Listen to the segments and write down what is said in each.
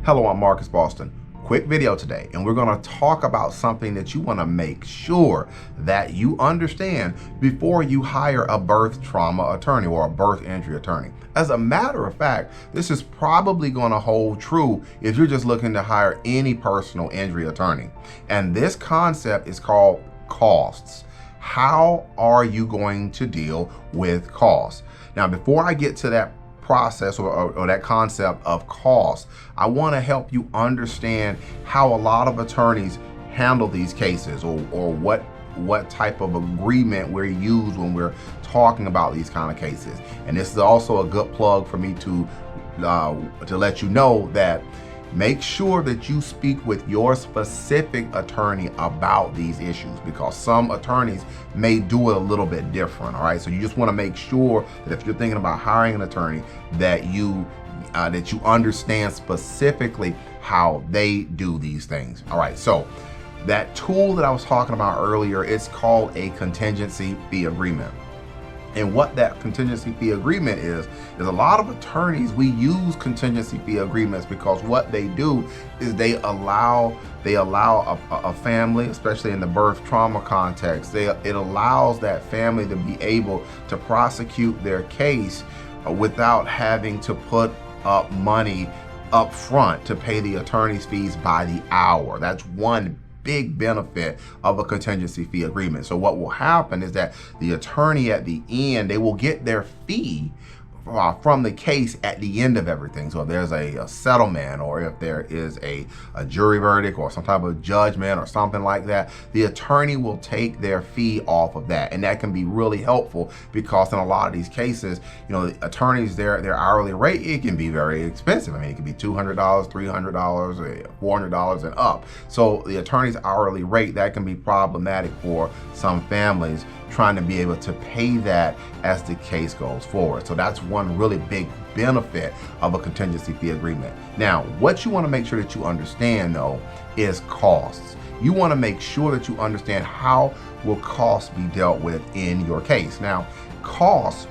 Hello, I'm Marcus Boston. Quick video today, and we're going to talk about something that you want to make sure that you understand before you hire a birth trauma attorney or a birth injury attorney. As a matter of fact, this is probably going to hold true if you're just looking to hire any personal injury attorney. And this concept is called costs. How are you going to deal with costs? Now, before I get to that process or that concept of cost, I want to help you understand how a lot of attorneys handle these cases, or what type of agreement we're used when we're talking about these kind of cases. And this is also a good plug for me to let you know that make sure that you speak with your specific attorney about these issues, because some attorneys may do it a little bit different. All right, so you just want to make sure that if you're thinking about hiring an attorney, that you understand specifically how they do these things. All right, so that tool that I was talking about earlier, it's called a contingency fee agreement. And what that contingency fee agreement is a lot of attorneys, we use contingency fee agreements because what they do is they allow a family, especially in the birth trauma context, it allows that family to be able to prosecute their case without having to put up money up front to pay the attorney's fees by the hour. That's one big benefit of a contingency fee agreement. So what will happen is that the attorney at the end, they will get their fee from the case at the end of everything. So if there's a settlement, or if there is a jury verdict or some type of judgment or something like that, the attorney will take their fee off of that. And that can be really helpful because in a lot of these cases, you know, the attorneys, their hourly rate, it can be very expensive. I mean, it can be $200, $300, $400 and up. So the attorney's hourly rate, that can be problematic for some families trying to be able to pay that as the case goes forward. So that's one really big benefit of a contingency fee agreement. Now, what you want to make sure that you understand though is costs. You want to make sure that you understand how will costs be dealt with in your case. Now, costs,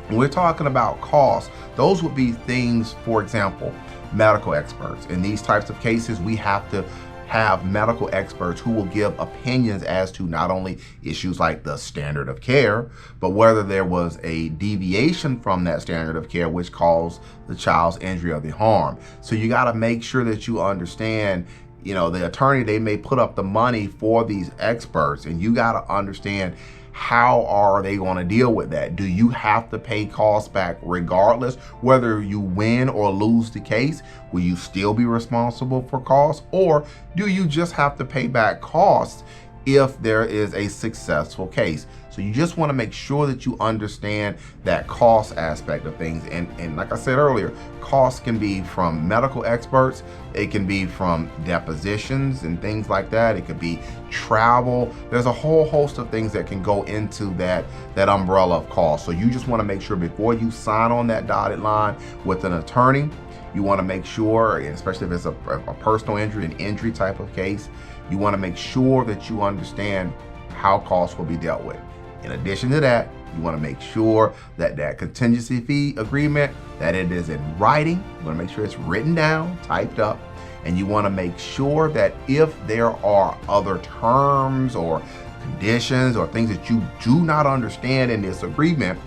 when we're talking about costs, those would be things, for example, medical experts. In these types of cases, we have to have medical experts who will give opinions as to not only issues like the standard of care, but whether there was a deviation from that standard of care which caused the child's injury or the harm. So you got to make sure that you understand, you know, the attorney, they may put up the money for these experts, and you got to understand how are they going to deal with that. Do you have to pay costs back regardless whether you win or lose the case? Will you still be responsible for costs, or do you just have to pay back costs if there is a successful case? So you just want to make sure that you understand that cost aspect of things. And like I said earlier, costs can be from medical experts, it can be from depositions and things like that, it could be travel. There's a whole host of things that can go into that umbrella of cost. So you just want to make sure before you sign on that dotted line with an attorney, you want to make sure, especially if it's a personal injury, an injury type of case, you want to make sure that you understand how costs will be dealt with. In addition to that, you want to make sure that that contingency fee agreement, that it is in writing. You want to make sure it's written down, typed up, and you want to make sure that if there are other terms or conditions or things that you do not understand in this agreement,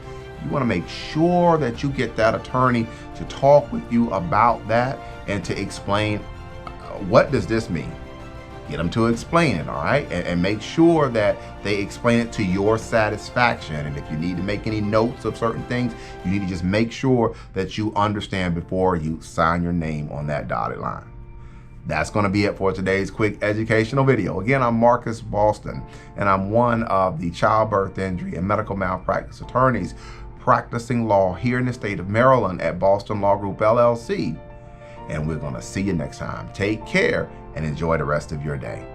you want to make sure that you get that attorney to talk with you about that and to explain what does this mean. Get them to explain it, all right? And make sure that they explain it to your satisfaction. And if you need to make any notes of certain things, you need to just make sure that you understand before you sign your name on that dotted line. That's going to be it for today's quick educational video. Again, I'm Marcus Boston, and I'm one of the childbirth injury and medical malpractice attorneys practicing law here in the state of Maryland at Boston Law Group, LLC. And we're going to see you next time. Take care and enjoy the rest of your day.